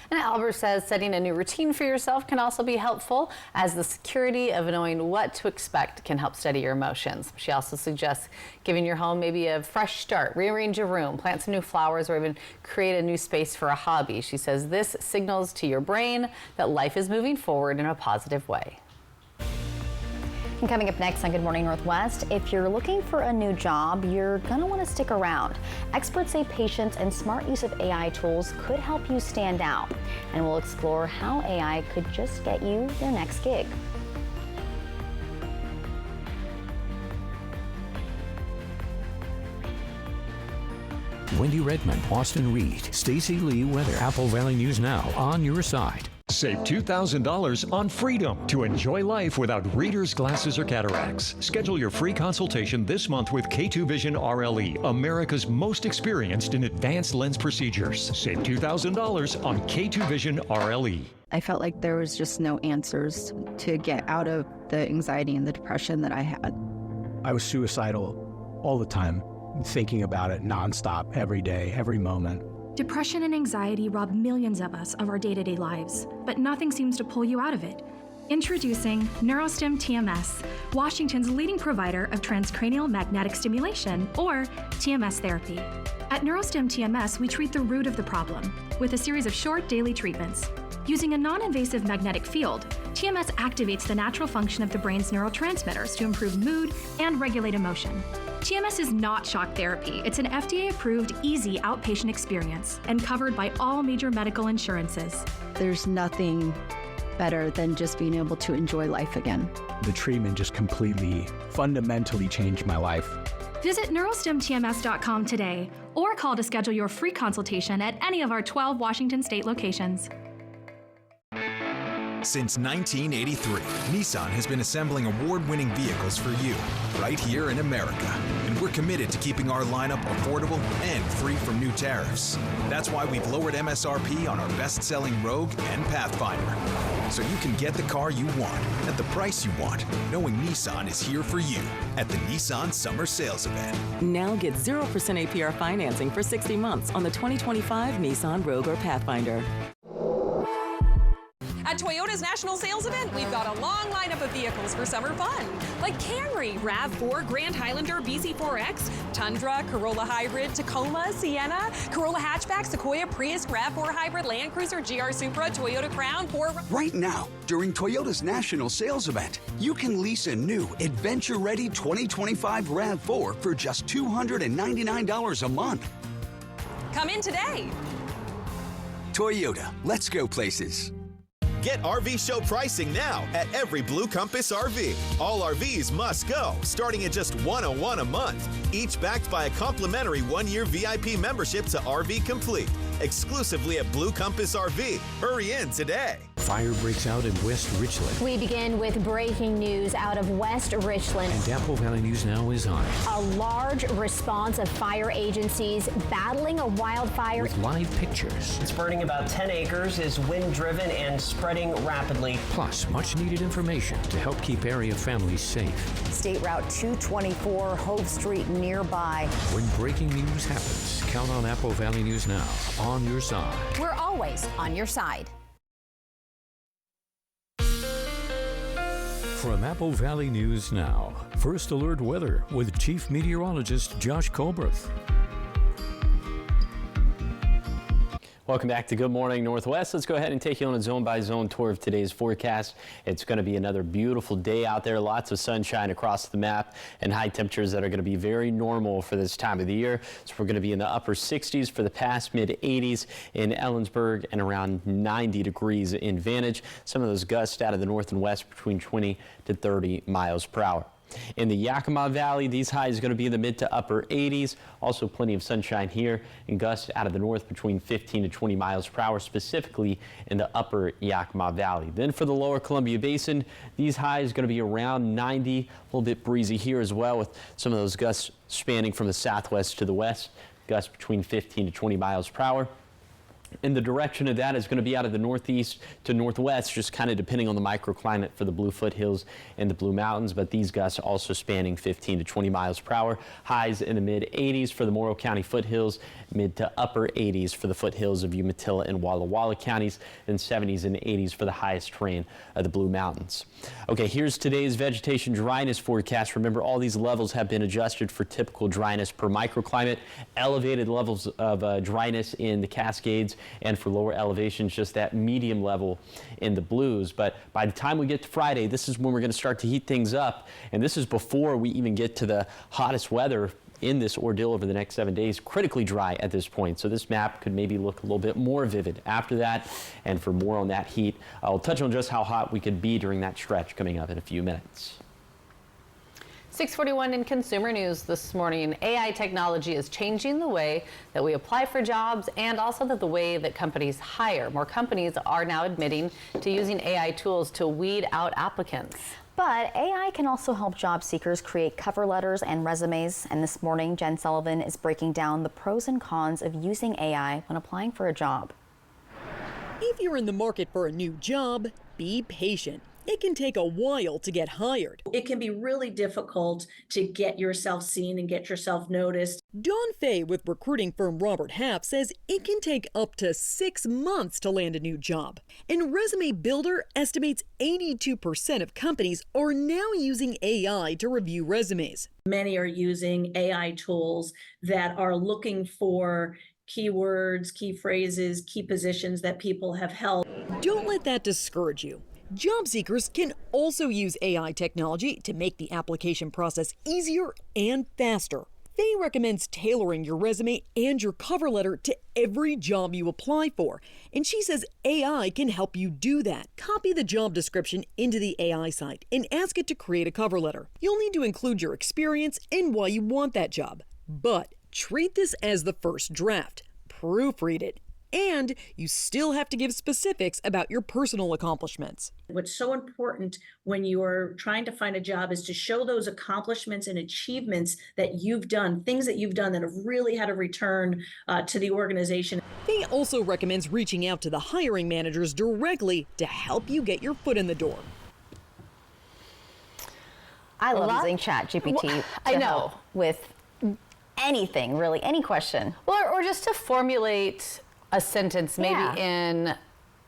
And Albert says setting a new routine for yourself can also be helpful, as the security of knowing what to expect can help steady your emotions. She also suggests giving your home maybe a fresh start, rearrange your room, plant some new flowers, or even create a new space for a hobby. She says this signals to your brain that life is moving forward in a positive way. And coming up next on Good Morning Northwest, if you're looking for a new job, you're going to want to stick around. Experts say patience and smart use of AI tools could help you stand out. And we'll explore how AI could just get you your next gig. Wendy Redmond, Austin Reed, Stacy Lee weather. Apple Valley News Now on your side. Save $2,000 on Freedom to enjoy life without readers, glasses, or cataracts. Schedule your free consultation this month with K2 Vision RLE, America's most experienced in advanced lens procedures. Save $2,000 on K2 Vision RLE. I felt like there was just no answers to get out of the anxiety and the depression that I had. I was suicidal all the time, thinking about it nonstop, every day, every moment. Depression and anxiety rob millions of us of our day-to-day lives, but nothing seems to pull you out of it. Introducing NeuroStim TMS, Washington's leading provider of transcranial magnetic stimulation, or TMS therapy. At NeuroStim TMS, we treat the root of the problem with a series of short daily treatments. Using a non-invasive magnetic field, TMS activates the natural function of the brain's neurotransmitters to improve mood and regulate emotion. TMS is not shock therapy. It's an FDA-approved, easy outpatient experience and covered by all major medical insurances. There's nothing better than just being able to enjoy life again. The treatment just completely, fundamentally changed my life. Visit neurostimtms.com today or call to schedule your free consultation at any of our 12 Washington state locations. Since 1983, Nissan has been assembling award-winning vehicles for you, right here in America. And we're committed to keeping our lineup affordable and free from new tariffs. That's why we've lowered MSRP on our best-selling Rogue and Pathfinder. So you can get the car you want, at the price you want, knowing Nissan is here for you at the Nissan Summer Sales Event. Now get 0% APR financing for 60 months on the 2025 Nissan Rogue or Pathfinder. At Toyota's National Sales Event, we've got a long lineup of vehicles for summer fun, like Camry, RAV4, Grand Highlander, BZ4X, Tundra, Corolla Hybrid, Tacoma, Sienna, Corolla Hatchback, Sequoia, Prius, RAV4 Hybrid, Land Cruiser, GR Supra, Toyota Crown, Ford. Right now, during Toyota's National Sales Event, you can lease a new adventure-ready 2025 RAV4 for just $299 a month. Come in today. Toyota, let's go places. Get RV show pricing now at every Blue Compass RV. All RVs must go, starting at just $101 a month. Each backed by a complimentary 1-year VIP membership to RV Complete, exclusively at Blue Compass RV. Hurry in today. Fire breaks out in West Richland. We begin with breaking news out of West Richland. And Apple Valley News Now is on it. A large response of fire agencies battling a wildfire. With live pictures. It's burning about 10 acres, is wind-driven and spreading rapidly. Plus, much-needed information to help keep area families safe. State Route 224, Hove Street nearby. When breaking news happens, count on Apple Valley News Now on your side. We're always on your side. From Apple Valley News Now, First Alert Weather with Chief Meteorologist Josh Colbreth. Welcome back to Good Morning Northwest. Let's go ahead and take you on a zone-by-zone tour of today's forecast. It's going to be another beautiful day out there. Lots of sunshine across the map and high temperatures that are going to be very normal for this time of the year. So we're going to be in the upper 60s for the past, mid-80s in Ellensburg, and around 90 degrees in Vantage. Some of those gusts out of the north and west between 20 to 30 miles per hour. In the Yakima Valley, these highs are going to be in the mid to upper 80s. Also plenty of sunshine here, and gusts out of the north between 15 to 20 miles per hour, specifically in the upper Yakima Valley. Then for the lower Columbia Basin, these highs are going to be around 90, a little bit breezy here as well, with some of those gusts spanning from the southwest to the west, gusts between 15 to 20 miles per hour. And the direction of that is going to be out of the northeast to northwest, just kind of depending on the microclimate for the Blue Foothills and the Blue Mountains. But these gusts also spanning 15 to 20 miles per hour. Highs in the mid 80s for the Morrow County foothills, mid to upper 80s for the foothills of Umatilla and Walla Walla counties, and 70s and 80s for the highest terrain of the Blue Mountains. Okay, here's today's vegetation dryness forecast. Remember, all these levels have been adjusted for typical dryness per microclimate. Elevated levels of dryness in the Cascades, and for lower elevations, just that medium level in the Blues. But by the time we get to Friday, this is when we're going to start to heat things up, and this is before we even get to the hottest weather in this ordeal over the next 7 days. Critically dry at this point, so this map could maybe look a little bit more vivid after that. And for more on that heat, I'll touch on just how hot we could be during that stretch coming up in a few minutes. 6:41 in consumer news this morning. AI technology is changing the way that we apply for jobs and also the way that companies hire. More companies are now admitting to using AI tools to weed out applicants. But AI can also help job seekers create cover letters and resumes. And this morning, Jen Sullivan is breaking down the pros and cons of using AI when applying for a job. If you're in the market for a new job, be patient. It can take a while to get hired. It can be really difficult to get yourself seen and get yourself noticed. Dawn Fay with recruiting firm Robert Half says it can take up to 6 months to land a new job. And Resume Builder estimates 82% of companies are now using AI to review resumes. Many are using AI tools that are looking for keywords, key phrases, key positions that people have held. Don't let that discourage you. Job seekers can also use AI technology to make the application process easier and faster. Faye recommends tailoring your resume and your cover letter to every job you apply for, and she says AI can help you do that. Copy the job description into the AI site and ask it to create a cover letter. You'll need to include your experience and why you want that job. But treat this as the first draft. Proofread it. And you still have to give specifics about your personal accomplishments. What's so important when you're trying to find a job is to show those accomplishments and achievements that you've done, things that you've done that have really had a return to the organization. Faye also recommends reaching out to the hiring managers directly to help you get your foot in the door. I love using ChatGPT. I know. With anything, really, any question. Well, or just to formulate a sentence maybe in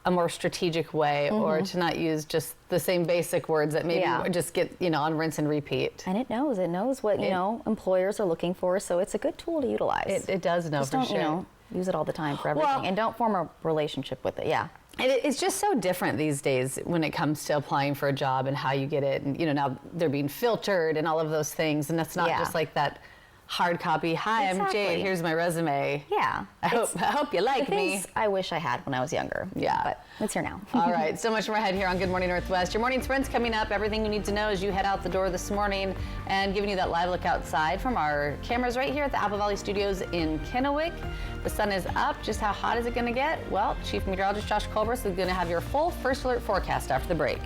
a more strategic way, or to not use just the same basic words that maybe just get, on rinse and repeat. And it knows what, employers are looking for, so it's a good tool to utilize. It does know, just for don't, sure. Use it all the time for everything, and don't form a relationship with it, It's just so different these days when it comes to applying for a job and how you get it, and now they're being filtered and all of those things, and that's not just like that hard copy. Hi, I'm Jade. Here's my resume. Yeah. I hope you like me. I wish I had when I was younger. Yeah. But it's here now. All right. So much more ahead here on Good Morning Northwest. Your morning sprint's coming up. Everything you need to know as you head out the door this morning, and giving you that live look outside from our cameras right here at the Apple Valley Studios in Kennewick. The sun is up. Just how hot is it going to get? Well, Chief Meteorologist Josh Colbreth is going to have your full First Alert forecast after the break.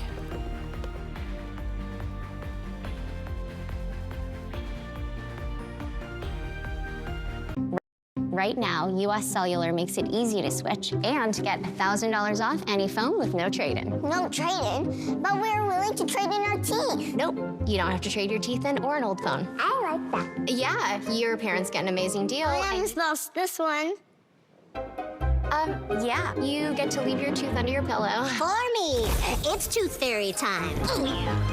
Right now, US Cellular makes it easy to switch and to get $1,000 off any phone with no trade-in. No trade-in? But we're willing to trade in our teeth. Nope, you don't have to trade your teeth in or an old phone. I like that. Yeah, your parents get an amazing deal. I almost lost this one. Yeah. You get to leave your tooth under your pillow. For me, it's Tooth Fairy time.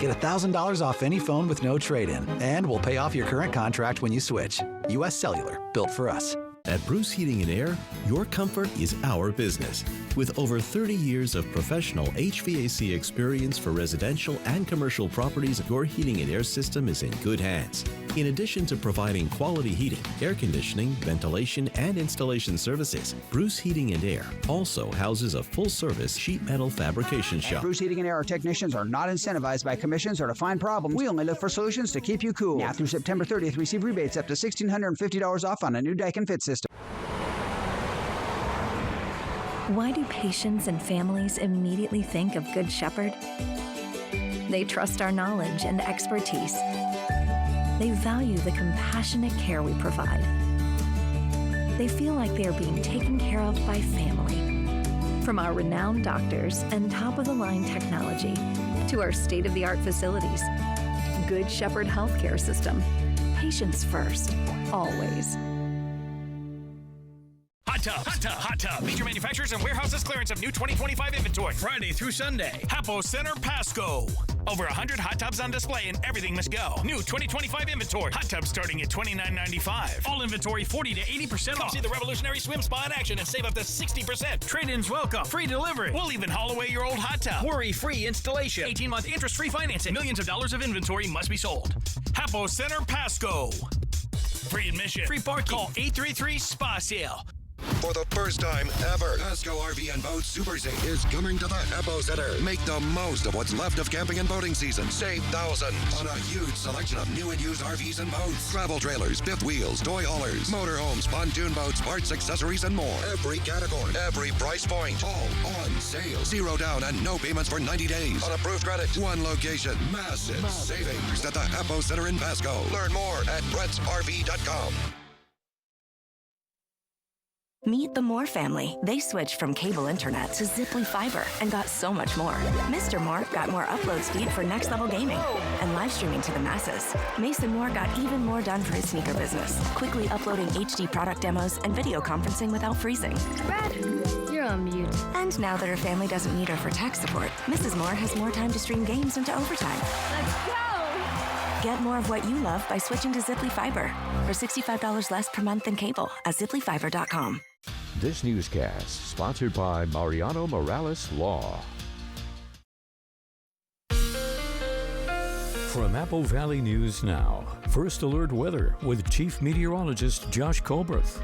Get $1,000 off any phone with no trade-in, and we'll pay off your current contract when you switch. U.S. Cellular, built for us. At Bruce Heating and Air, your comfort is our business. With over 30 years of professional HVAC experience for residential and commercial properties, your heating and air system is in good hands. In addition to providing quality heating, air conditioning, ventilation, and installation services, Bruce Heating and Air also houses a full-service sheet metal fabrication shop. At Bruce Heating and Air, our technicians are not incentivized by commissions or to find problems. We only look for solutions to keep you cool. Now through September 30th, receive rebates up to $1,650 off on a new Daikin Fit system. Why do patients and families immediately think of Good Shepherd? They trust our knowledge and expertise. They value the compassionate care we provide. They feel like they are being taken care of by family. From our renowned doctors and top-of-the-line technology to our state-of-the-art facilities, Good Shepherd Healthcare System. Patients first, always. Hot Tub. Major manufacturers and warehouses clearance of new 2025 inventory. Friday through Sunday. Hapo Center Pasco. Over 100 hot tubs on display and everything must go. New 2025 inventory. Hot tubs starting at $29.95. All inventory 40 to 80% off. Come see the revolutionary swim spa in action and save up to 60%. Trade-ins welcome. Free delivery. We'll even haul away your old hot tub. Worry-free installation. 18-month interest-free financing. Millions of dollars of inventory must be sold. Hapo Center Pasco. Free admission. Free parking. Call 833-SPA-SALE. For the first time ever, Pasco RV and Boat Super Sale is coming to the Hapo Center. Make the most of what's left of camping and boating season. Save thousands on a huge selection of new and used RVs and boats. Travel trailers, fifth wheels, toy haulers, motorhomes, pontoon boats, parts, accessories, and more. Every category, every price point, all on sale. Zero down and no payments for 90 days. On approved credit, one location. Massive savings at the Hapo Center in Pasco. Learn more at BrettsRV.com. Meet the Moore family. They switched from cable internet to Ziply Fiber and got so much more. Mr. Moore got more upload speed for next-level gaming and live streaming to the masses. Mason Moore got even more done for his sneaker business, quickly uploading HD product demos and video conferencing without freezing. Brad, you're on mute. And now that her family doesn't need her for tech support, Mrs. Moore has more time to stream games into overtime. Let's go! Get more of what you love by switching to Ziply Fiber for $65 less per month than cable at ziplyfiber.com. This newscast sponsored by Mariano Morales Law. From Apple Valley News Now, First Alert Weather with Chief Meteorologist Josh Colbreth.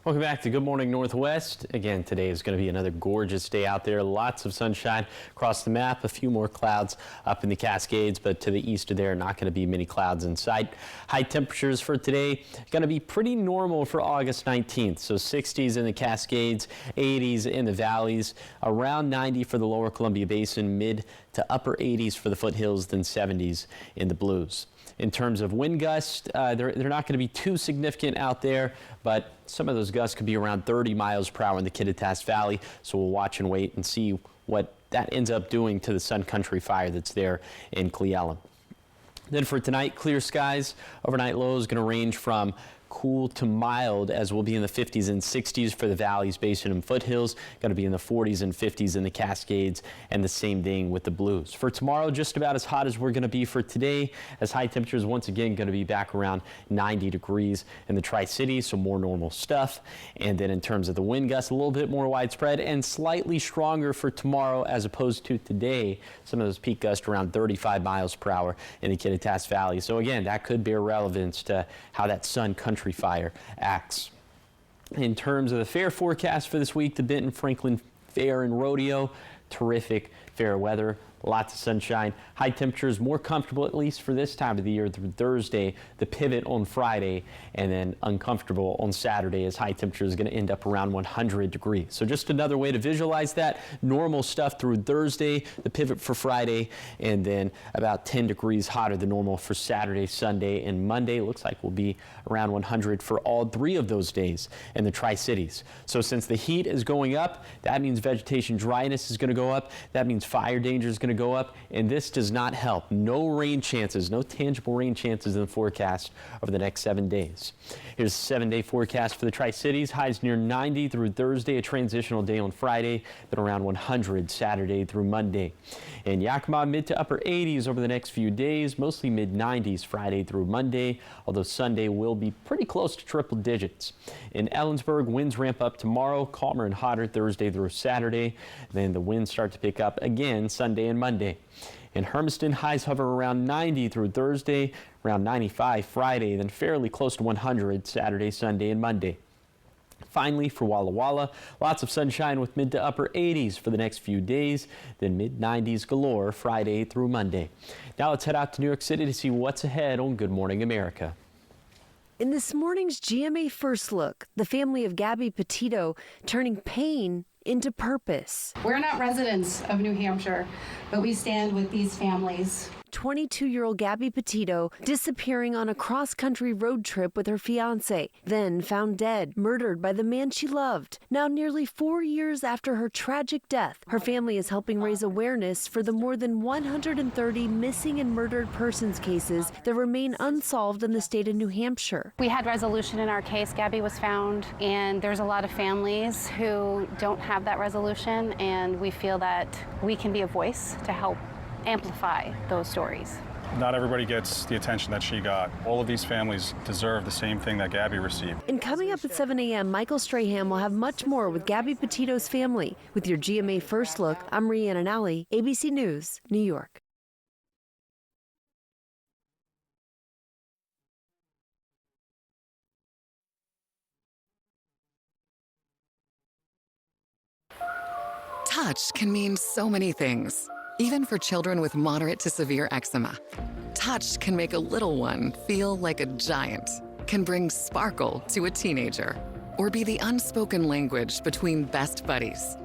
Welcome back to Good Morning Northwest. Again, today is going to be another gorgeous day out there. Lots of sunshine across the map. A few more clouds up in the Cascades, but to the east of there, not going to be many clouds in sight. High temperatures for today going to be pretty normal for August 19th. So 60s in the Cascades, 80s in the valleys, around 90 for the lower Columbia Basin, mid to upper 80s for the foothills, then 70s in the Blues. In terms of wind gusts, they're not going to be too significant out there, but some of those gusts could be around 30 miles per hour in the Kittitas Valley. So we'll watch and wait and see what that ends up doing to the Sun Country fire that's there in Cle Elum. Then for tonight, clear skies. Overnight lows going to range from cool to mild, as we'll be in the 50s and 60s for the valleys, basin, and foothills. Going to be in the 40s and 50s in the Cascades, and the same thing with the Blues. For tomorrow, just about as hot as we're going to be for today, as high temperatures once again going to be back around 90 degrees in the Tri-Cities, so more normal stuff. And then in terms of the wind gusts, a little bit more widespread and slightly stronger for tomorrow as opposed to today. Some of those peak gusts around 35 miles per hour in the Kittitas Valley. So again, that could bear relevance to how that Sun Country fire acts. In terms of the fair forecast for this week, the Benton Franklin Fair and Rodeo, terrific fair weather, lots of sunshine, high temperatures, more comfortable at least for this time of the year through Thursday, the pivot on Friday, and then uncomfortable on Saturday as high temperature is going to end up around 100 degrees. So just another way to visualize that, normal stuff through Thursday, the pivot for Friday, and then about 10 degrees hotter than normal for Saturday, Sunday, and Monday. Looks like we'll be around 100 for all 3 of those days in the Tri-Cities. So since the heat is going up, that means vegetation dryness is going to go go up. That means fire danger is going to go up, and this does not help. No rain chances, no tangible rain chances in the forecast over the next 7 days. Here's the 7-day forecast for the Tri-Cities. Highs near 90 through Thursday, a transitional day on Friday, then around 100 Saturday through Monday. In Yakima, mid to upper 80s over the next few days, mostly mid 90s Friday through Monday, although Sunday will be pretty close to triple digits. In Ellensburg, winds ramp up tomorrow, calmer and hotter Thursday through Saturday. Then the winds start to pick up again Sunday and Monday. In Hermiston, highs hover around 90 through Thursday, around 95 Friday, then fairly close to 100 Saturday, Sunday, and Monday. Finally, for Walla Walla, lots of sunshine with mid to upper 80s for the next few days, then mid 90s galore Friday through Monday. Now let's head out to New York City to see what's ahead on Good Morning America. In this morning's GMA First Look, the family of Gabby Petito turning pain into purpose. We're not residents of New Hampshire, but we stand with these families. 22-year-old Gabby Petito disappearing on a cross-country road trip with her fiancé, then found dead, murdered by the man she loved. Now, nearly 4 years after her tragic death, her family is helping raise awareness for the more than 130 missing and murdered persons cases that remain unsolved in the state of New Hampshire. We had resolution in our case. Gabby was found, and there's a lot of families who don't have that resolution, and we feel that we can be a voice to help amplify those stories. Not everybody gets the attention that she got. All of these families deserve the same thing that Gabby received. And coming up at 7 a.m., Michael Strahan will have much more with Gabby Petito's family. With your GMA First Look, I'm Rhiannon Alley, ABC News, New York. Touch can mean so many things, even for children with moderate to severe eczema. Touch can make a little one feel like a giant, can bring sparkle to a teenager, or be the unspoken language between best buddies.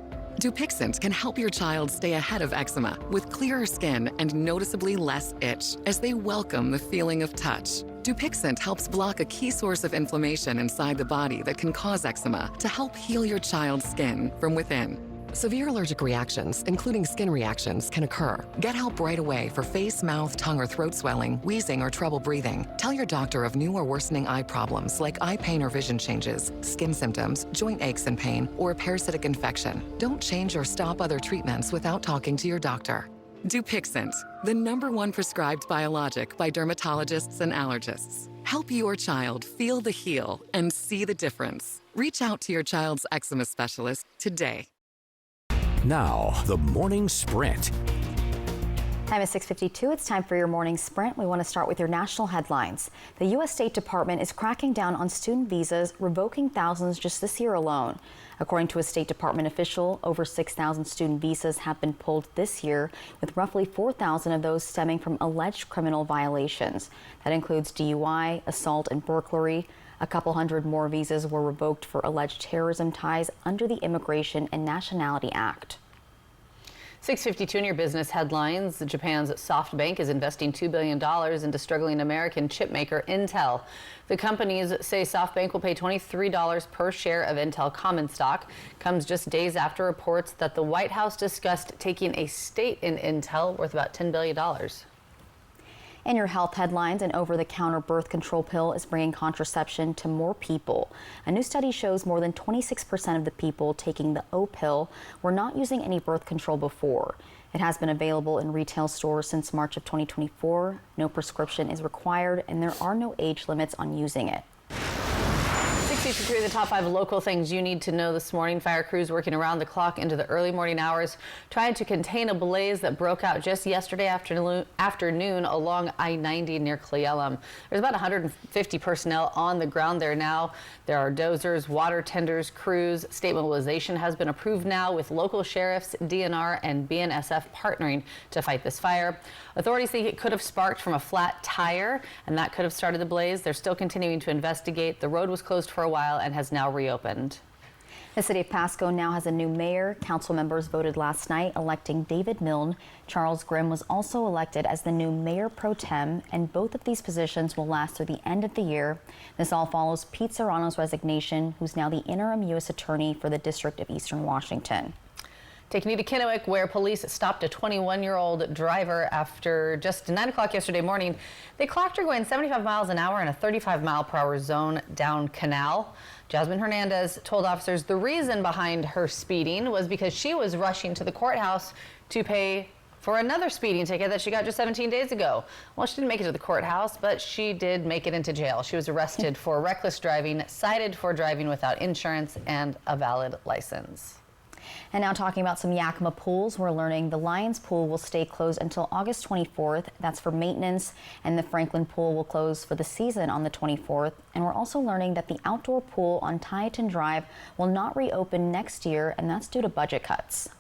Dupixent can help your child stay ahead of eczema with clearer skin and noticeably less itch as they welcome the feeling of touch. Dupixent helps block a key source of inflammation inside the body that can cause eczema to help heal your child's skin from within. Severe allergic reactions, including skin reactions, can occur. Get help right away for face, mouth, tongue, or throat swelling, wheezing, or trouble breathing. Tell your doctor of new or worsening eye problems like eye pain or vision changes, skin symptoms, joint aches and pain, or a parasitic infection. Don't change or stop other treatments without talking to your doctor. Dupixent, the #1 prescribed biologic by dermatologists and allergists. Help your child feel the heal and see the difference. Reach out to your child's eczema specialist today. Now, the Morning Sprint. Time is 6:52. It's time for your morning sprint. We want to start with your national headlines. The U.S. State Department is cracking down on student visas, revoking thousands just this year alone. According to a State Department official, over 6,000 student visas have been pulled this year, with roughly 4,000 of those stemming from alleged criminal violations. That includes DUI, assault, and burglary. A couple hundred more visas were revoked for alleged terrorism ties under the Immigration and Nationality Act. 6:52 in your business headlines. Japan's SoftBank is investing $2 billion into struggling American chip maker Intel. The companies say SoftBank will pay $23 per share of Intel common stock. Comes just days after reports that the White House discussed taking a stake in Intel worth about $10 billion. In your health headlines, an over-the-counter birth control pill is bringing contraception to more people. A new study shows more than 26% of the people taking the O pill were not using any birth control before. It has been available in retail stores since March of 2024. No prescription is required, and there are no age limits on using it. 6:53, the top 5 local things you need to know this morning. Fire crews working around the clock into the early morning hours, trying to contain a blaze that broke out just yesterday afternoon along I-90 near Cle Elum. There's about 150 personnel on the ground there now. There are dozers, water tenders, crews. State mobilization has been approved now, with local sheriffs, DNR, and BNSF partnering to fight this fire. Authorities think it could have sparked from a flat tire, and that could have started the blaze. They're still continuing to investigate. The road was closed for a while and has now reopened. The city of Pasco now has a new mayor. Council members voted last night electing David Milne. Charles Grimm was also elected as the new mayor pro tem, and both of these positions will last through the end of the year. This all follows Pete Serrano's resignation, who's now the interim U.S. attorney for the District of Eastern Washington. Taking you to Kennewick, where police stopped a 21-year-old driver after just 9 o'clock yesterday morning. They clocked her going 75 miles an hour in a 35-mile-per-hour zone down Canal. Jasmine Hernandez told officers the reason behind her speeding was because she was rushing to the courthouse to pay for another speeding ticket that she got just 17 days ago. Well, she didn't make it to the courthouse, but she did make it into jail. She was arrested for reckless driving, cited for driving without insurance and a valid license. And now talking about some Yakima pools, we're learning the Lions pool will stay closed until August 24th. That's for maintenance, and the Franklin pool will close for the season on the 24th. And we're also learning that the outdoor pool on Tieton Drive will not reopen next year, and that's due to budget cuts.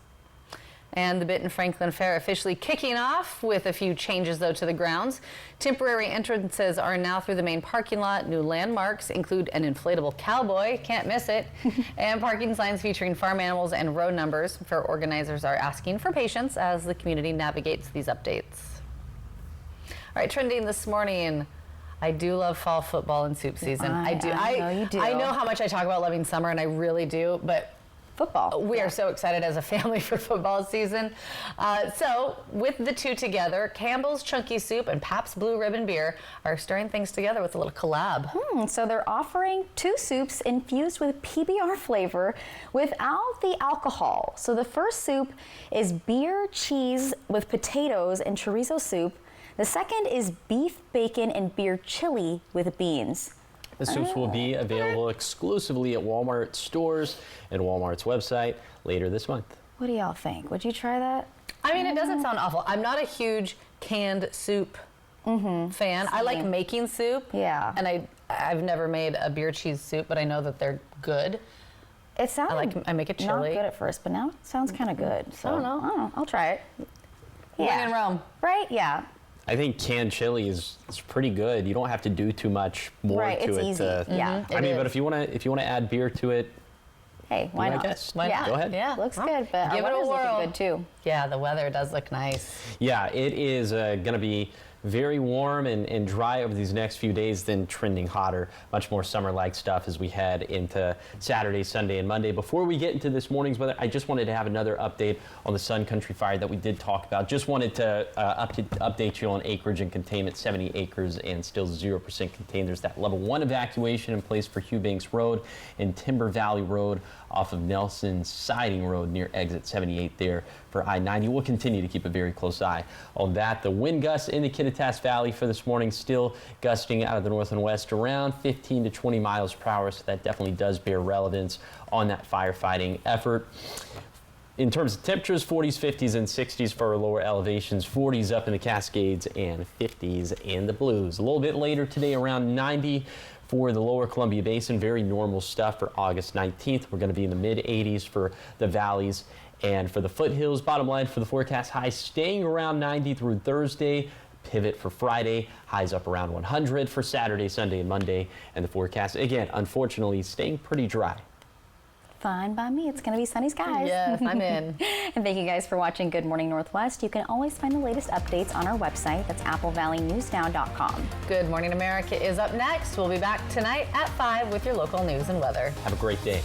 And the Benton Franklin Fair officially kicking off with a few changes, though, to the grounds. Temporary entrances are now through the main parking lot. New landmarks include an inflatable cowboy, can't miss it, and parking signs featuring farm animals and road numbers. Fair organizers are asking for patience as the community navigates these updates. All right, trending this morning. I do love fall football and soup season. I do. I know you do. I know how much I talk about loving summer, and I really do, but football. We are so excited as a family for football season. So with the two together, Campbell's Chunky Soup and Pabst Blue Ribbon Beer are stirring things together with a little collab. So they're offering two soups infused with PBR flavor without the alcohol. So the first soup is beer cheese with potatoes and chorizo soup. The second is beef, bacon, and beer chili with beans. The soups will be available exclusively at Walmart stores and Walmart's website later this month. What do y'all think? Would you try that? I mean, it doesn't sound awful. I'm not a huge canned soup fan. I like making soup. Yeah. And I've never made a beer cheese soup, but I know that they're good. It sounds I make it chili. Not good at first, but now it sounds kind of good. So I don't know. I'll try it. Yeah. When in Rome. Right? Yeah. I think canned chili is pretty good. You don't have to do too much more to it's it. Easy. Yeah. I mean, but if you want to add beer to it, hey, why not? I guess. Why not? Go ahead. Yeah, looks good, but give it a whirl. Looking good too. Yeah, the weather does look nice. Yeah, it is going to be very warm and dry over these next few days, then trending hotter. Much more summer-like stuff as we head into Saturday, Sunday, and Monday. Before we get into this morning's weather, I just wanted to have another update on the Sun Country fire that we did talk about. Just wanted to update you on acreage and containment, 70 acres and still 0% contained. There's that level 1 evacuation in place for Hugh Banks Road and Timber Valley Road off of Nelson Siding Road near exit 78 there for I-90. We'll continue to keep a very close eye on that. The wind gusts in the Kittitas Valley for this morning still gusting out of the north and west around 15 to 20 miles per hour, so that definitely does bear relevance on that firefighting effort. In terms of temperatures, 40s, 50s, and 60s for our lower elevations, 40s up in the Cascades and 50s in the Blues. A little bit later today, around 90 for the lower Columbia Basin. Very normal stuff for August 19th. We're going to be in the mid-80s for the valleys. And for the foothills, bottom line for the forecast, highs staying around 90 through Thursday. Pivot for Friday, highs up around 100 for Saturday, Sunday, and Monday. And the forecast, again, unfortunately, staying pretty dry. Fine by me. It's going to be sunny skies. Yes, I'm in. And thank you guys for watching Good Morning Northwest. You can always find the latest updates on our website. That's applevalleynewsnow.com. Good Morning America is up next. We'll be back tonight at 5 with your local news and weather. Have a great day.